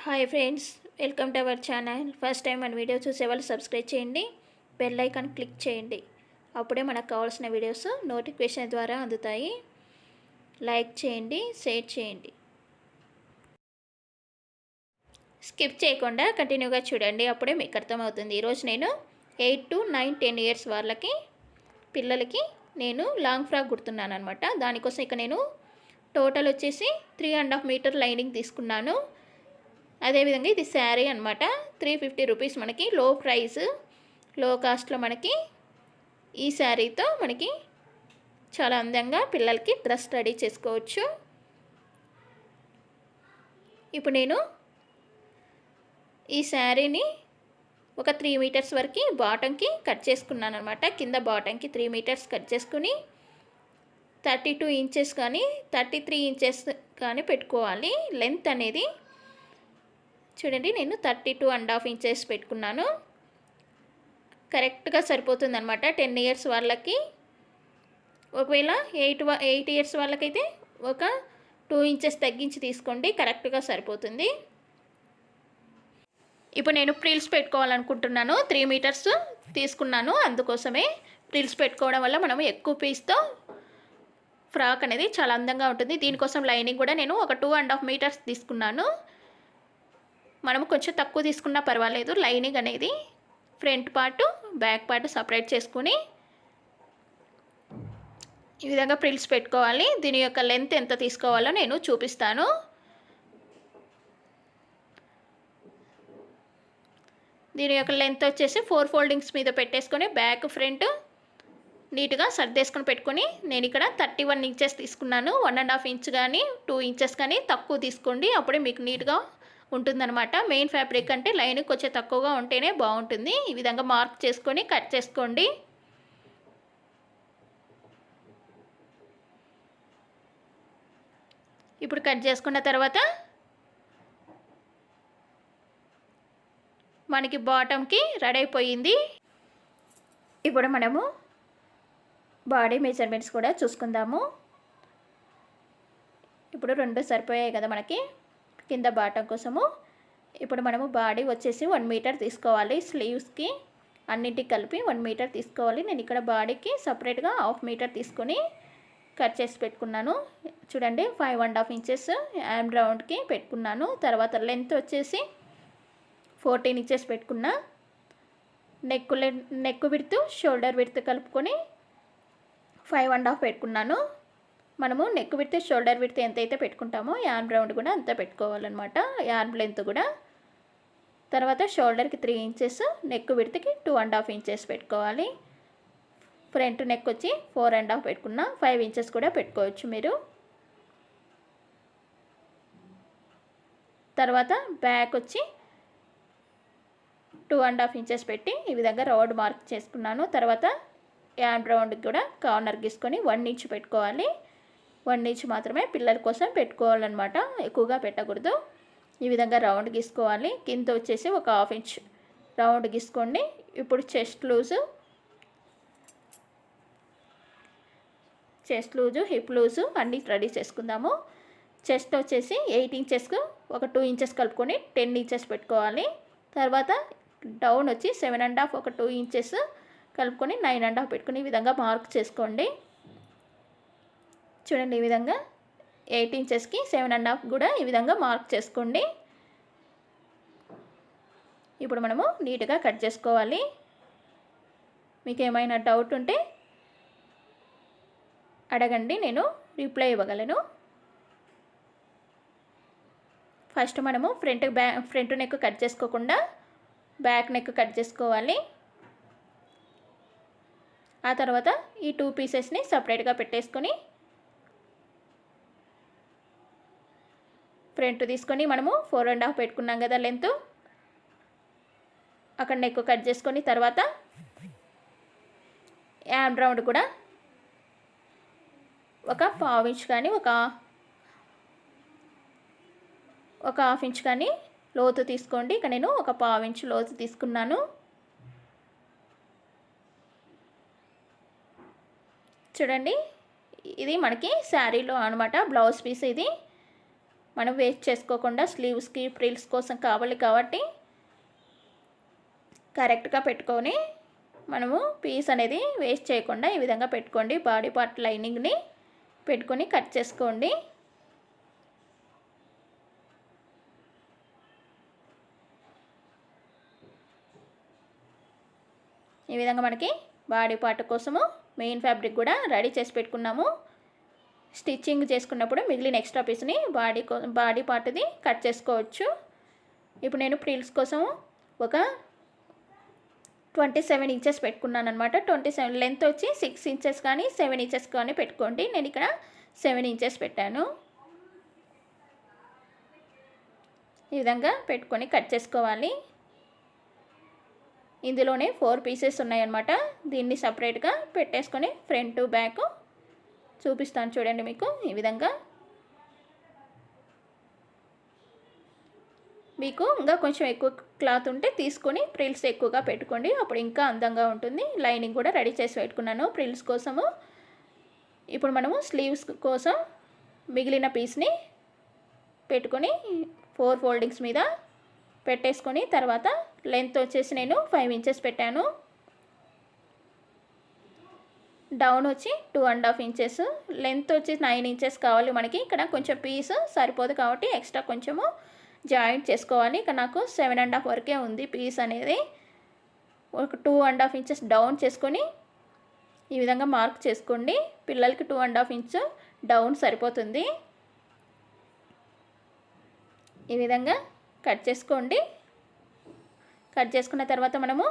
Hi friends, welcome to our channel. First time మన video చూసే వాళ్ళు సబ్స్క్రైబ్ చేయండి, బెల్ ఐకాన్ క్లిక్ చేయండి. అప్పుడే మనకు కావాల్సిన వీడియోస్ నోటిఫికేషన్ ద్వారా అందుతాయి. లైక్ చేయండి, షేర్ చేయండి. స్కిప్ చేయకుండా కంటిన్యూగా చూడండి, అప్పుడే మీకు అర్థమవుతుంది. ఈరోజు నేను 8 to 9, 10 ఇయర్స్ వాళ్ళకి పిల్లలకి నేను లాంగ్ ఫ్రాక్ కుడుతున్నాను అనమాట. దానికోసం ఇక నేను టోటల్ వచ్చేసి 3.5 మీటర్ లైనింగ్ తీసుకున్నాను. అదేవిధంగా ఇది శారీ అనమాట. 350 రూపీస్ మనకి లో ప్రైస్, లో కాస్ట్లో మనకి ఈ శారీతో మనకి చాలా అందంగా పిల్లలకి డ్రెస్ రెడీ చేసుకోవచ్చు. ఇప్పుడు నేను ఈ శారీని ఒక 3 మీటర్స్ వరకు బాటంకి కట్ చేసుకున్నాను అనమాట. కింద బాటంకి 3 మీటర్స్ కట్ చేసుకుని 32 ఇంచెస్ కానీ 33 ఇంచెస్ కానీ పెట్టుకోవాలి. లెంత్ అనేది చూడండి, నేను 32.5 ఇంచెస్ పెట్టుకున్నాను. కరెక్ట్గా సరిపోతుంది అనమాట 10 ఇయర్స్ వాళ్ళకి. ఒకవేళ 8 ఇయర్స్ వాళ్ళకైతే ఒక 2 ఇంచెస్ తగ్గించి తీసుకోండి, కరెక్ట్గా సరిపోతుంది. ఇప్పుడు నేను ప్రిల్స్ పెట్టుకోవాలనుకుంటున్నాను. 3 మీటర్స్ తీసుకున్నాను, అందుకోసమే ప్రిల్స్ పెట్టుకోవడం వల్ల మనం ఎక్కువ పీస్తో ఫ్రాక్ అనేది చాలా అందంగా ఉంటుంది. దీనికోసం లైనింగ్ కూడా నేను ఒక 2.5 మీటర్స్ తీసుకున్నాను. మనము కొంచెం తక్కువ తీసుకున్నా పర్వాలేదు. లైనింగ్ అనేది front part back part separate చేసుకుని ఈ విధంగా ప్రిల్స్ పెట్టుకోవాలి. దీని యొక్క లెంత్ ఎంత తీసుకోవాలో నేను చూపిస్తాను. దీని యొక్క లెంత్ వచ్చేసి 4 ఫోల్డింగ్స్ మీద పెట్టేసుకొని బ్యాక్ ఫ్రంట్ నీట్గా సర్దేసుకొని పెట్టుకొని నేను ఇక్కడ 31 ఇంచెస్ తీసుకున్నాను. 1.5 ఇంచ్ కానీ 2 ఇంచెస్ కానీ తక్కువ తీసుకోండి, అప్పుడే మీకు నీట్గా ఉంటుందన్నమాట. మెయిన్ ఫ్యాబ్రిక్ అంటే లైన్ కొంచెం తక్కువగా ఉంటేనే బాగుంటుంది. ఈ విధంగా మార్క్ చేసుకొని కట్ చేసుకోండి. ఇప్పుడు కట్ చేసుకున్న తర్వాత మనకి బాటంకి రెడీ అయిపోయింది. ఇప్పుడు మనము బాడీ మెజర్మెంట్స్ కూడా చూసుకుందాము. ఇప్పుడు 2 సరిపోయాయి కదా మనకి కింద బాటం కోసము. ఇప్పుడు మనము బాడీ వచ్చేసి 1 మీటర్ తీసుకోవాలి. స్లీవ్స్కి అన్నింటికి కలిపి 1 మీటర్ తీసుకోవాలి. నేను ఇక్కడ బాడీకి సపరేట్గా 1/2 మీటర్ తీసుకొని కట్ చేసి పెట్టుకున్నాను. చూడండి, 5.5 ఇంచెస్ యామ్ రౌండ్కి పెట్టుకున్నాను. తర్వాత లెంత్ వచ్చేసి 14 ఇంచెస్ పెట్టుకున్నా. నెక్ విడ్త్ షోల్డర్ విడ్త్ కలుపుకొని 5.5 పెట్టుకున్నాను. మనము నెక్ విడ్త్ షోల్డర్ విడ్త్ ఎంతైతే పెట్టుకుంటామో యార్మ్ రౌండ్ కూడా అంత పెట్టుకోవాలన్నమాట, యార్మ్ లెంత్ కూడా. తర్వాత షోల్డర్కి 3 ఇంచెస్, నెక్ విడ్త్కి 2.5 ఇంచెస్ పెట్టుకోవాలి. ఫ్రంట్ నెక్ వచ్చి 4.5 పెట్టుకున్నా. 5 ఇంచెస్ కూడా పెట్టుకోవచ్చు మీరు. తర్వాత బ్యాక్ వచ్చి 2.5 ఇంచెస్ పెట్టి ఈ విధంగా రౌండ్ మార్క్ చేసుకున్నాను. తర్వాత యార్మ్ రౌండ్కి కూడా కార్నర్ గీసుకొని 1 ఇంచ్ పెట్టుకోవాలి. 1 ఇంచ్ మాత్రమే పిల్లల కోసం పెట్టుకోవాలన్నమాట, ఎక్కువగా పెట్టకూడదు. ఈ విధంగా రౌండ్ గీసుకోవాలి. కింద వచ్చేసి ఒక 1/2 ఇంచ్ రౌండ్ గీసుకోండి. ఇప్పుడు చెస్ట్ లూజు, హిప్ లూజు అన్నీ రెడీ చేసుకుందాము. చెస్ట్ వచ్చేసి 8 ఇంచెస్కు ఒక 2 ఇంచెస్ కలుపుకొని 10 ఇంచెస్ పెట్టుకోవాలి. తర్వాత డౌన్ వచ్చి 7.5 ఒక 2 ఇంచెస్ కలుపుకొని 9.5 పెట్టుకుని ఈ విధంగా మార్క్ చేసుకోండి. చూడండి, ఈ విధంగా 8 ఇంచెస్కి 7.5 కూడా ఈ విధంగా మార్క్ చేసుకోండి. ఇప్పుడు మనము నీట్గా కట్ చేసుకోవాలి. మీకు ఏమైనా డౌట్ ఉంటే అడగండి, నేను రిప్లై ఇవ్వగలను. ఫస్ట్ మనము ఫ్రంట్ నెక్ కట్ చేసుకోకుండా బ్యాక్ నెక్ కట్ చేసుకోవాలి. ఆ తర్వాత ఈ 2 పీసెస్ని సపరేట్గా పెట్టేసుకొని ఫ్రంట్ తీసుకొని మనము 4.5 పెట్టుకున్నాం కదా లెంత్, అక్కడ నెక్ కట్ చేసుకొని తర్వాత యామ్ రౌండ్ కూడా ఒక 1/2 ఇంచ్ కానీ ఒక 1/2 ఇంచ్ కానీ లోతు తీసుకోండి. ఇక్కడ నేను ఒక 1/2 ఇంచ్ లోతు తీసుకున్నాను. చూడండి, ఇది మనకి శారీలో అనమాట బ్లౌజ్ పీస్. ఇది మనం వేస్ట్ చేసుకోకుండా స్లీవ్స్కి ఫ్రిల్స్ కోసం కావాలి కాబట్టి కరెక్ట్గా పెట్టుకొని మనము పీస్ అనేది వేస్ట్ చేయకుండా ఈ విధంగా పెట్టుకోండి. బాడీ పార్ట్ లైనింగ్ని పెట్టుకొని కట్ చేసుకోండి. ఈ విధంగా మనకి బాడీ పార్ట్ కోసము మెయిన్ ఫ్యాబ్రిక్ కూడా రెడీ చేసి పెట్టుకున్నాము. స్టిచ్చింగ్ చేసుకున్నప్పుడు మిగిలిన ఎక్స్ట్రా పీస్ని బాడీ పార్ట్ది కట్ చేసుకోవచ్చు. ఇప్పుడు నేను ఫ్రిల్స్ కోసం ఒక 27 ఇంచెస్ పెట్టుకున్నాను అనమాట. 27 లెంత్ వచ్చి 6 ఇంచెస్ కానీ 7 ఇంచెస్ కానీ పెట్టుకోండి. నేను ఇక్కడ 7 ఇంచెస్ పెట్టాను. ఈ విధంగా పెట్టుకొని కట్ చేసుకోవాలి. ఇందులోనే 4 పీసెస్ ఉన్నాయన్నమాట. దీన్ని సపరేట్గా పెట్టేసుకొని ఫ్రంట్ బ్యాక్ చూపిస్తాను చూడండి. మీకు ఈ విధంగా మీకు ఇంకా కొంచెం ఎక్కువ క్లాత్ ఉంటే తీసుకొని ఫ్రిల్స్ ఎక్కువగా పెట్టుకోండి. అప్పుడు ఇంకా అందంగా ఉంటుంది. లైనింగ్ కూడా రెడీ చేసి పెట్టుకున్నాను ఫ్రిల్స్ కోసము. ఇప్పుడు మనము స్లీవ్స్ కోసం మిగిలిన పీస్ని పెట్టుకొని 4 ఫోల్డింగ్స్ మీద పెట్టేసుకొని తర్వాత లెంత్ వచ్చేసి నేను 5 ఇంచెస్ పెట్టాను. డౌన్ వచ్చి 2.5 ఇంచెస్, లెంత్ వచ్చి 9 ఇంచెస్ కావాలి మనకి. ఇక్కడ కొంచెం పీస్ సరిపోదు కాబట్టి ఎక్స్ట్రా కొంచెము జాయింట్ చేసుకోవాలి. ఇక్కడ నాకు 7.5 వరకే ఉంది పీస్ అనేది. ఒక 2.5 ఇంచెస్ డౌన్ చేసుకొని ఈ విధంగా మార్క్ చేసుకోండి. పిల్లలకి 2.5 ఇంచ్ డౌన్ సరిపోతుంది. ఈ విధంగా కట్ చేసుకోండి. కట్ చేసుకున్న తర్వాత మనము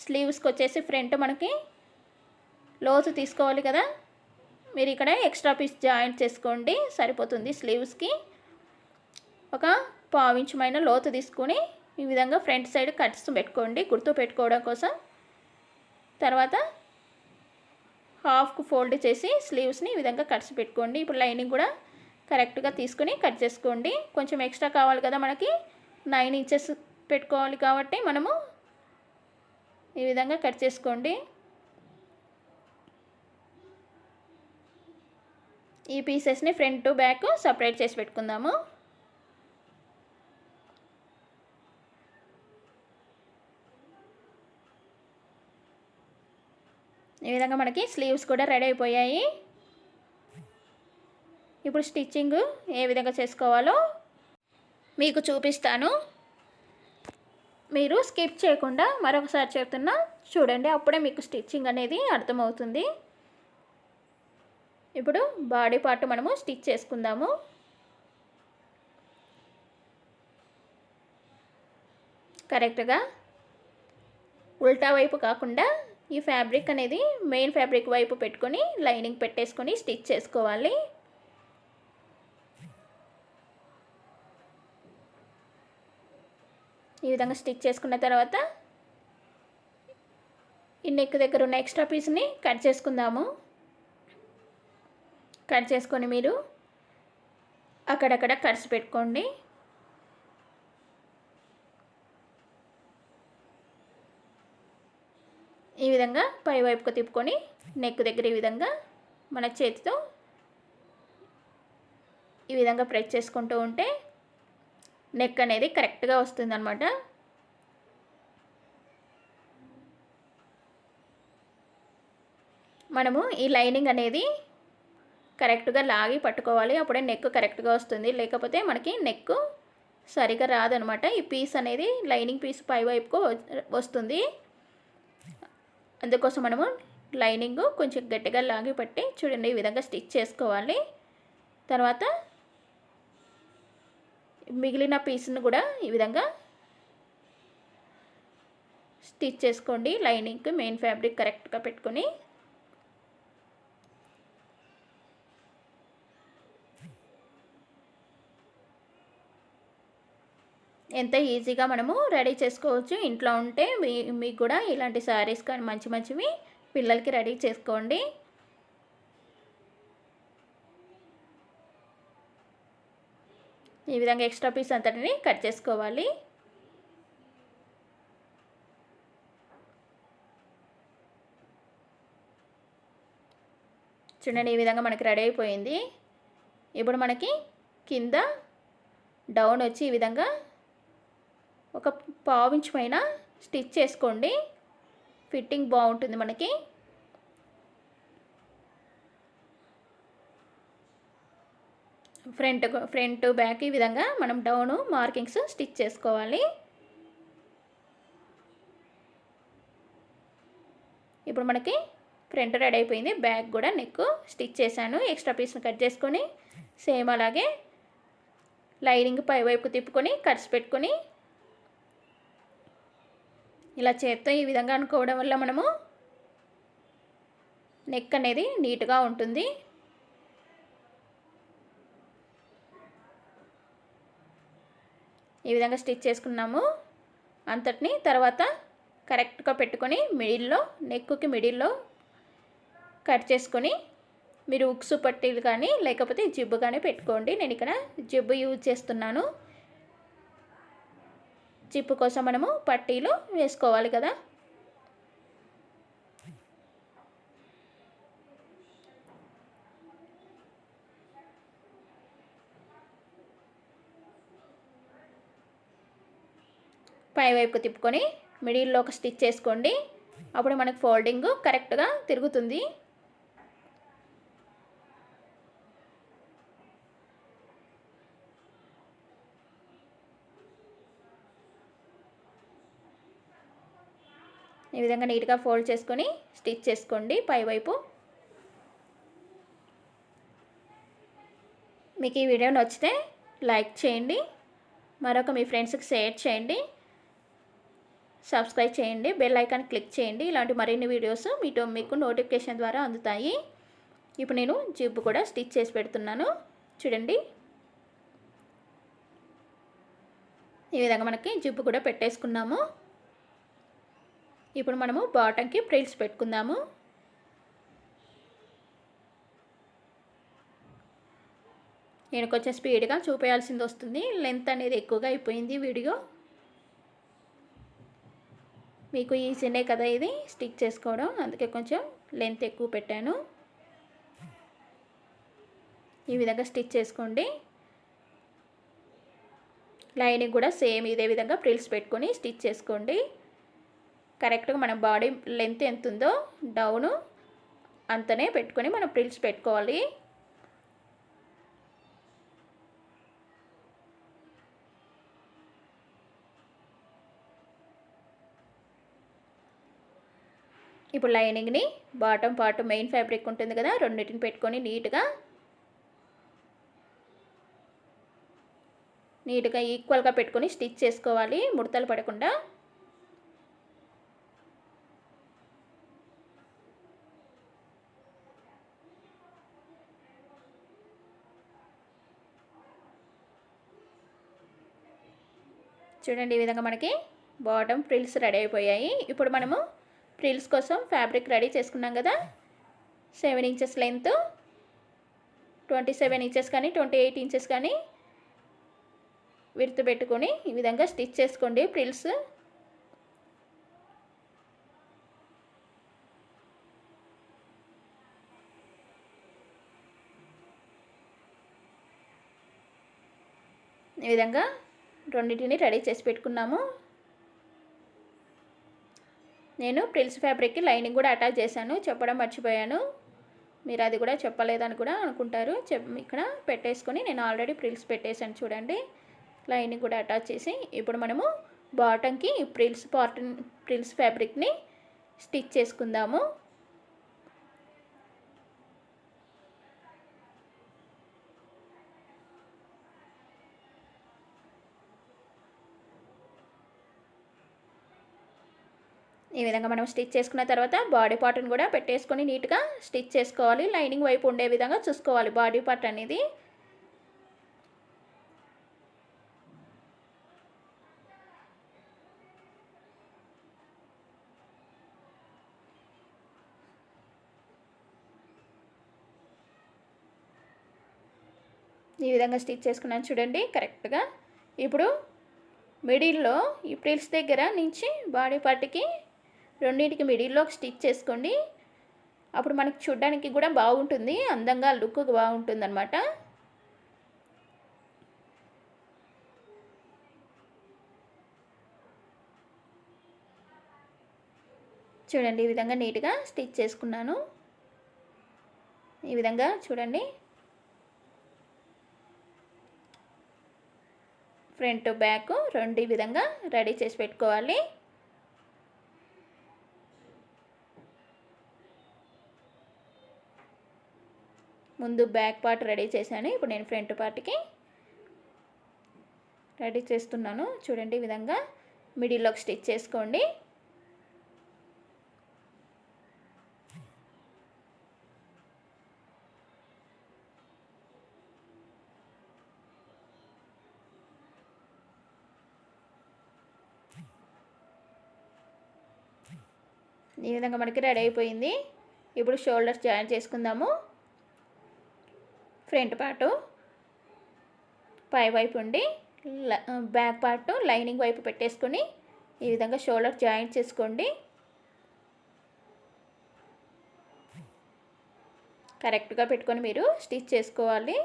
స్లీవ్స్కి వచ్చేసి ఫ్రంట్ మనకి లోతు తీసుకోవాలి కదా. మీరు ఇక్కడ ఎక్స్ట్రా పీస్ జాయింట్ చేసుకోండి సరిపోతుంది. స్లీవ్స్కి ఒక 1/4 ఇంచ్ పైన లోతు తీసుకొని ఈ విధంగా ఫ్రంట్ సైడ్ కట్స్ పెట్టుకోండి గుర్తు పెట్టుకోవడం కోసం. తర్వాత హాఫ్కు ఫోల్డ్ చేసి స్లీవ్స్ని ఈ విధంగా కట్స్ పెట్టుకోండి. ఇప్పుడు లైనింగ్ కూడా కరెక్ట్గా తీసుకుని కట్ చేసుకోండి. కొంచెం ఎక్స్ట్రా కావాలి కదా మనకి, 9 ఇంచెస్ పెట్టుకోవాలి కాబట్టి మనము ఈ విధంగా కట్ చేసుకోండి. ఈ పీసెస్ని ఫ్రంట్ బ్యాక్ సపరేట్ చేసి పెట్టుకుందాము. ఈ విధంగా మనకి స్లీవ్స్ కూడా రెడీ అయిపోయాయి. ఇప్పుడు స్టిచ్చింగ్ ఏ విధంగా చేసుకోవాలో మీకు చూపిస్తాను. మీరు స్కిప్ చేయకుండా మరొకసారి చెప్తున్నా చూడండి, అప్పుడే మీకు స్టిచ్చింగ్ అనేది అర్థమవుతుంది. ఇప్పుడు బాడీ పార్ట్ మనము స్టిచ్ చేసుకుందాము. కరెక్ట్గా ఉల్టా వైపు కాకుండా ఈ ఫ్యాబ్రిక్ అనేది మెయిన్ ఫ్యాబ్రిక్ వైపు పెట్టుకొని లైనింగ్ పెట్టేసుకొని స్టిచ్ చేసుకోవాలి. ఈ విధంగా స్టిచ్ చేసుకున్న తర్వాత ఈ నెక్ దగ్గర ఉన్న ఎక్స్ట్రా పీస్ని కట్ చేసుకుందాము. కట్ చేసుకొని మీరు అక్కడక్కడ కట్స్ పెట్టుకోండి. ఈ విధంగా పై వైపుకు తిప్పుకొని నెక్ దగ్గర ఈ విధంగా మన చేతితో ఈ విధంగా ప్రెస్ చేసుకుంటూ ఉంటే నెక్ అనేది కరెక్ట్గా వస్తుందన్నమాట. మనము ఈ లైనింగ్ అనేది కరెక్ట్గా లాగి పట్టుకోవాలి, అప్పుడే నెక్ కరెక్ట్గా వస్తుంది. లేకపోతే మనకి నెక్ సరిగా రాదనమాట. ఈ పీస్ అనేది లైనింగ్ పీస్ పై వైపుకు వస్తుంది. అందుకోసం మనము లైనింగ్ కొంచెం గట్టిగా లాగి పట్టి చూడండి ఈ విధంగా స్టిచ్ చేసుకోవాలి. తర్వాత మిగిలిన పీస్ను కూడా ఈ విధంగా స్టిచ్ చేసుకోండి. లైనింగ్కి మెయిన్ ఫ్యాబ్రిక్ కరెక్ట్గా పెట్టుకొని ఎంత ఈజీగా మనము రెడీ చేసుకోవచ్చు. ఇంట్లో ఉంటే మీకు కూడా ఇలాంటి శారీస్ కానీ మంచివి పిల్లలకి రెడీ చేసుకోండి. ఈ విధంగా ఎక్స్ట్రా పీస్ అంతటిని కట్ చేసుకోవాలి. చూడండి ఈ విధంగా మనకి రెడీ అయిపోయింది. ఇప్పుడు మనకి కింద డౌన్ వచ్చి ఈ విధంగా ఒక పావించ్ పైన స్టిచ్ చేసుకోండి. ఫిట్టింగ్ బాగుంటుంది మనకి. ఫ్రంట్ బ్యాక్ ఈ విధంగా మనం డౌను మార్కింగ్స్ స్టిచ్ చేసుకోవాలి. ఇప్పుడు మనకి ఫ్రంట్ రెడీ అయిపోయింది. బ్యాక్ కూడా నెక్ స్టిచ్ చేశాను. ఎక్స్ట్రా పీస్ని కట్ చేసుకొని సేమ్ అలాగే లైనింగ్ పై వైపు తిప్పుకొని కట్స్ పెట్టుకొని ఇలా చేత్తో ఈ విధంగా అనుకోవడం వల్ల మనము నెక్ అనేది నీట్గా ఉంటుంది. ఈ విధంగా స్టిచ్ చేసుకున్నాము అంతటిని. తర్వాత కరెక్ట్గా పెట్టుకొని మిడిల్లో నెక్కి మిడిల్లో కట్ చేసుకొని మీరు ఉక్సు పట్టీలు కానీ లేకపోతే జిబ్బు కానీ పెట్టుకోండి. నేను ఇక్కడ జిబ్బు యూజ్ చేస్తున్నాను. జిప్పు కోసం మనము పట్టీలు వేసుకోవాలి కదా. పై వైపుకు తిప్పుకొని మిడిల్లో ఒక స్టిచ్ చేసుకోండి. అప్పుడు మనకు ఫోల్డింగ్ కరెక్ట్గా తిరుగుతుంది. ఈ విధంగా నీట్గా ఫోల్డ్ చేసుకొని స్టిచ్ చేసుకోండి పై వైపు. మీకు ఈ వీడియో నచ్చితే లైక్ చేయండి, మరొక మీ ఫ్రెండ్స్కి షేర్ చేయండి, సబ్స్క్రైబ్ చేయండి, బెల్ ఐకాన్ క్లిక్ చేయండి. ఇలాంటి మరిన్ని వీడియోస్ మీకు నోటిఫికేషన్ ద్వారా అందుతాయి. ఇప్పుడు నేను జిబ్బు కూడా స్టిచ్ చేసి పెడుతున్నాను చూడండి. ఈ విధంగా మనకి జిబ్బు కూడా పెట్టేసుకున్నాము. ఇప్పుడు మనము బాటంకి ప్రిల్స్ పెట్టుకుందాము. నేను కొంచెం స్పీడ్గా చూపేయాల్సింది వస్తుంది, లెంత్ అనేది ఎక్కువగా అయిపోయింది వీడియో. మీకు ఈజీనే కదా ఇది స్టిచ్ చేసుకోవడం, అందుకే కొంచెం లెంత్ ఎక్కువ పెట్టాను. ఈ విధంగా స్టిచ్ చేసుకోండి. లైనింగ్ కూడా సేమ్ ఇదే విధంగా ప్రిల్స్ పెట్టుకొని స్టిచ్ చేసుకోండి. కరెక్ట్గా మన బాడీ లెంత్ ఎంత ఉందో డౌను అంతనే పెట్టుకొని మనం ప్రిల్స్ పెట్టుకోవాలి. ఇప్పుడు లైనింగ్ని బాటమ్ పార్ట్ మెయిన్ ఫ్యాబ్రిక్ ఉంటుంది కదా, రెండింటిని పెట్టుకొని నీట్గా ఈక్వల్గా పెట్టుకొని స్టిచ్ చేసుకోవాలి ముడతలు పడకుండా. చూడండి ఈ విధంగా మనకి బాటమ్ ఫ్రిల్స్ రెడీ అయిపోయాయి. ఇప్పుడు మనము ఫ్రిల్స్ కోసం ఫ్యాబ్రిక్ రెడీ చేసుకున్నాం కదా, 7 ఇంచెస్ లెంత్, 27 ఇంచెస్ కానీ 28 ఇంచెస్ కానీ విడ్త్ పెట్టుకొని ఈ విధంగా స్టిచ్ చేసుకోండి ఫ్రిల్స్. ఈ విధంగా రెండింటిని రెడీ చేసి పెట్టుకున్నాము. నేను ప్రిల్స్ ఫ్యాబ్రిక్కి లైనింగ్ కూడా అటాచ్ చేశాను, చెప్పడం మర్చిపోయాను. మీరు అది కూడా చెప్పలేదని కూడా అనుకుంటారు. ఇక్కడ పెట్టేసుకొని నేను ఆల్రెడీ ప్రిల్స్ పెట్టేశాను చూడండి. లైనింగ్ కూడా అటాచ్ చేసి ఇప్పుడు మనము బాటంకి ప్రిల్స్ ఫ్యాబ్రిక్ని స్టిచ్ చేసుకుందాము. ఈ విధంగా మనం స్టిచ్ చేసుకున్న తర్వాత బాడీ పార్ట్ని కూడా పెట్టేసుకొని నీట్గా స్టిచ్ చేసుకోవాలి. లైనింగ్ వైపు ఉండే విధంగా చూసుకోవాలి బాడీ పార్ట్ అనేది. ఈ విధంగా స్టిచ్ చేసుకున్నాను చూడండి కరెక్ట్గా. ఇప్పుడు మిడిల్లో ఈ ప్రిల్స్ దగ్గర నుంచి బాడీ పార్ట్కి రెండింటికి మిడిల్లో స్టిచ్ చేసుకోండి. అప్పుడు మనకి చూడడానికి కూడా బాగుంటుంది, అందంగా లుక్ బాగుంటుంది అన్నమాట. చూడండి ఈ విధంగా నీట్గా స్టిచ్ చేసుకున్నాను. ఈ విధంగా చూడండి ఫ్రంట్ బ్యాక్ రెండు ఈ విధంగా రెడీ చేసి పెట్టుకోవాలి. ముందు బ్యాక్ పార్ట్ రెడీ చేశాను. ఇప్పుడు నేను ఫ్రంట్ పార్ట్కి రెడీ చేస్తున్నాను. చూడండి ఈ విధంగా మిడిల్లోకి స్టిచ్ చేసుకోండి. ఈ విధంగా మనకి రెడీ అయిపోయింది. ఇప్పుడు షోల్డర్స్ జాయిన్ చేసుకుందాము. ఫ్రంట్ పార్టు పై వైపు ఉండి బ్యాక్ పార్ట్ లైనింగ్ వైపు పెట్టేసుకొని ఈ విధంగా షోల్డర్ జాయింట్ చేసుకోండి. కరెక్ట్గా పెట్టుకొని మీరు స్టిచ్ చేసుకోవాలి.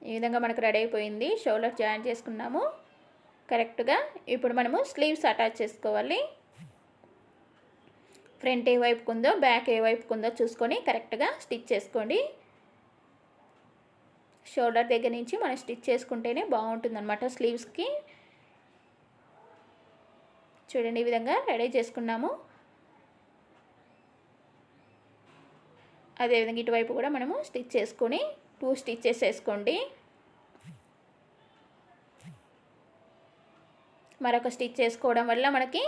ఈ విధంగా మనకు రెడీ అయిపోయింది. షోల్డర్ జాయిన్ చేసుకున్నాము కరెక్ట్గా. ఇప్పుడు మనము స్లీవ్స్ అటాచ్ చేసుకోవాలి. ఫ్రంట్ ఏ వైపుకు ఉందో బ్యాక్ ఏ వైపుకు ఉందో చూసుకొని కరెక్ట్గా స్టిచ్ చేసుకోండి. షోల్డర్ దగ్గర నుంచి మనం స్టిచ్ చేసుకుంటేనే బాగుంటుందన్నమాట స్లీవ్స్కి. చూడండి ఈ విధంగా రెడీ చేసుకున్నాము. అదేవిధంగా ఇటువైపు కూడా మనము స్టిచ్ చేసుకొని 2 స్టిచెస్ వేసుకోండి. మరొక స్టిచ్ చేసుకోవడం వల్ల మనకి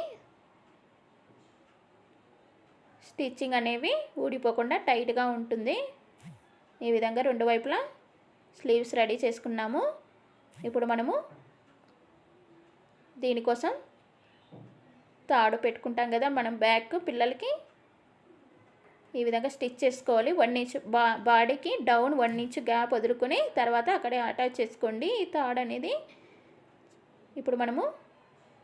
స్టిచ్చింగ్ అనేవి ఊడిపోకుండా టైట్గా ఉంటుంది. ఈ విధంగా రెండు వైపులా స్లీవ్స్ రెడీ చేసుకున్నాము. ఇప్పుడు మనము దీనికోసం తాడు పెట్టుకుంటాం కదా మనం బ్యాక్ పిల్లలకి. ఈ విధంగా స్టిచ్ చేసుకోవాలి. 1 ఇంచ్ బాడీకి డౌన్ 1 ఇంచ్ గ్యాప్ వదులుకొని తర్వాత అక్కడే అటాచ్ చేసుకోండి ఈ తాడు అనేది. ఇప్పుడు మనము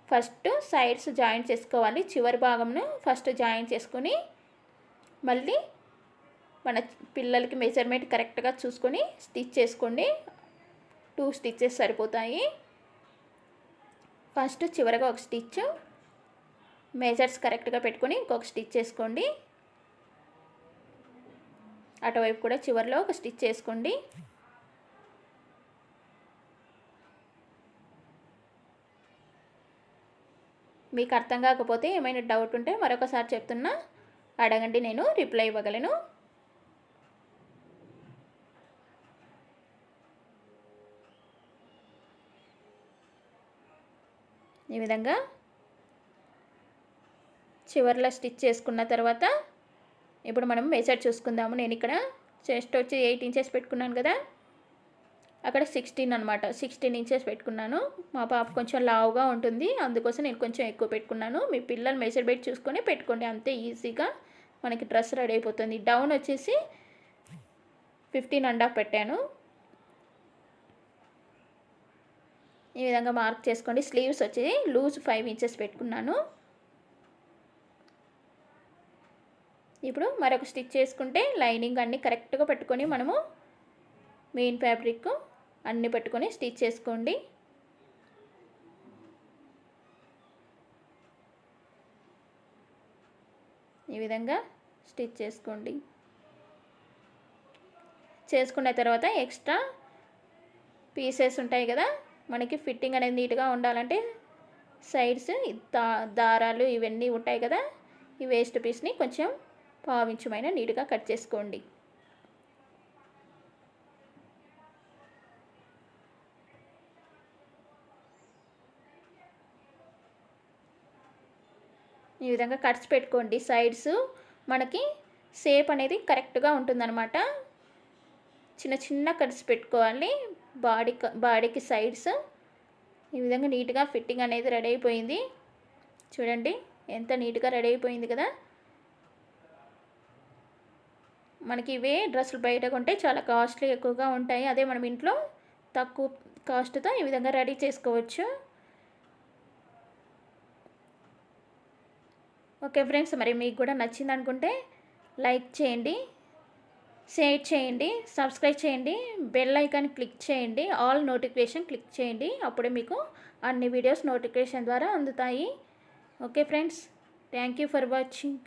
ఫస్ట్ సైడ్స్ జాయిన్ చేసుకోవాలి. చివరి భాగంను ఫస్ట్ జాయిన్ చేసుకొని మళ్ళీ మన పిల్లలకి మెజర్మెంట్ కరెక్ట్గా చూసుకొని స్టిచ్ చేసుకోండి. 2 స్టిచెస్ సరిపోతాయి. ఫస్ట్ చివరగా ఒక స్టిచ్ మెజర్స్ కరెక్ట్గా పెట్టుకొని ఇంకొక స్టిచ్ చేసుకోండి. అటువైపు కూడా చివరిలో ఒక స్టిచ్ చేసుకోండి. మీకు అర్థం కాకపోతే ఏమైనా డౌట్ ఉంటే మరొకసారి చెప్తున్నా అడగండి, నేను రిప్లై ఇవ్వగలను. ఈ విధంగా చివర్లో స్టిచ్ చేసుకున్న తర్వాత ఇప్పుడు మనం మెజర్ చూసుకుందాము. నేను ఇక్కడ చెస్ట్ వచ్చి 8 ఇంచెస్ పెట్టుకున్నాను కదా, అక్కడ 16 అనమాట. 16 ఇంచెస్ పెట్టుకున్నాను. మా పాప కొంచెం లావుగా ఉంటుంది, అందుకోసం నేను కొంచెం ఎక్కువ పెట్టుకున్నాను. మీ పిల్లలు మెజర్మెంట్ చూసుకొని పెట్టుకోండి, అంతే ఈజీగా మనకి డ్రెస్ రెడీ అయిపోతుంది. డౌన్ వచ్చేసి 15.5 పెట్టాను. ఈ విధంగా మార్క్ చేసుకోండి. స్లీవ్స్ వచ్చి లూజ్ 5 ఇంచెస్ పెట్టుకున్నాను. ఇప్పుడు మరొక స్టిచ్ చేసుకుంటే లైనింగ్ అన్నీ కరెక్ట్గా పెట్టుకొని మనము మెయిన్ ఫ్యాబ్రిక్ అన్నీ పెట్టుకొని స్టిచ్ చేసుకోండి. ఈ విధంగా స్టిచ్ చేసుకోండి. చేసుకున్న తర్వాత ఎక్స్ట్రా పీసెస్ ఉంటాయి కదా, మనకి ఫిట్టింగ్ అనేది నీట్గా ఉండాలంటే సైడ్స్ దారాలు ఇవన్నీ ఉంటాయి కదా, ఈ వేస్ట్ పీస్ని కొంచెం పావించమైన నీట్గా కట్ చేసుకోండి. ఈ విధంగా కట్స్ పెట్టుకోండి. సైడ్స్ మనకి షేప్ అనేది కరెక్ట్గా ఉంటుందన్నమాట. చిన్న చిన్న కట్స్ పెట్టుకోవాలి బాడీకి సైడ్స్. ఈ విధంగా నీట్గా ఫిట్టింగ్ అనేది రెడీ అయిపోయింది. చూడండి ఎంత నీట్గా రెడీ అయిపోయింది కదా. మనకి ఇవే డ్రెస్సులు బయట కొంటే చాలా కాస్ట్లీ ఎక్కువగా ఉంటాయి. అదే మనం ఇంట్లో తక్కువ కాస్ట్తో ఈ విధంగా రెడీ చేసుకోవచ్చు. ఓకే ఫ్రెండ్స్, మరి మీకు కూడా నచ్చింది అనుకుంటే లైక్ చేయండి, షేర్ చేయండి, సబ్స్క్రైబ్ చేయండి, బెల్ ఐకాన్ క్లిక్ చేయండి, ఆల్ నోటిఫికేషన్ క్లిక్ చేయండి. అప్పుడే మీకు అన్ని వీడియోస్ నోటిఫికేషన్ ద్వారా అందుతాయి. Okay friends, thank you for watching.